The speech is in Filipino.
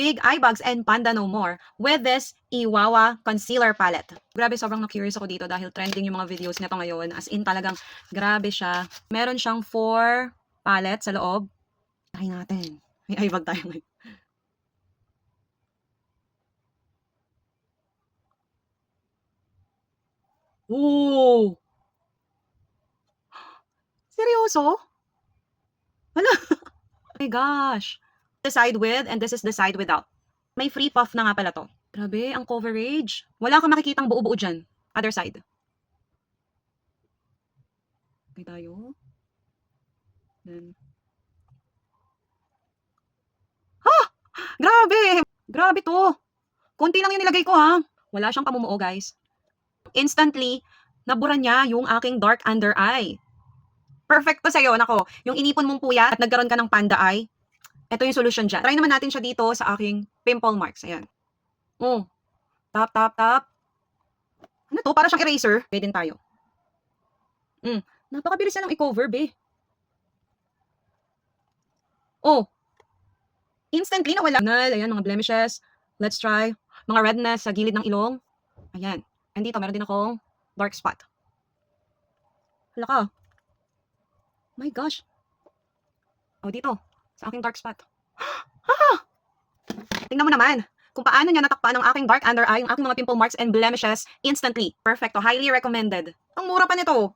Big Eye Bags and Panda No More with this Iwawa Concealer Palette. Grabe, sobrang na-curious ako dito dahil trending yung mga videos nito ngayon. As in, talagang grabe siya. Meron siyang 4 palette sa loob. Try natin. May eye bag tayo ngayon. Ooh! Seryoso? Hala! Oh my gosh! The side with and this is the side without. May free puff na nga pala to. Grabe, ang coverage. Wala kang makikitang buo-buo dyan. Other side. Okay tayo. Then. Ha! Grabe! Grabe to. Konti lang yung nilagay ko ha. Wala siyang pamumuo guys. Instantly, nabura niya yung aking dark under eye. Perfect to sa'yo. Nako, yung inipon mong puyat at nagkaroon ka ng panda eye, ito yung solution dyan. Try naman natin siya dito sa aking pimple marks. Ayan. Oh. Tap, tap, tap. Ano to? Para siyang eraser. Pwede din tayo. Napakabilis na ng i-cover, be. Oh. Instantly nawala. Ayan, mga blemishes. Let's try. Mga redness sa gilid ng ilong. Ayan. And dito, meron din akong dark spot. Hala ka. My gosh. Oh, dito. Sa aking dark spot. Tingnan mo naman kung paano niya natakpan ang aking dark under eye, ang aking mga pimple marks and blemishes instantly. Perfecto. Highly recommended. Ang mura pa nito.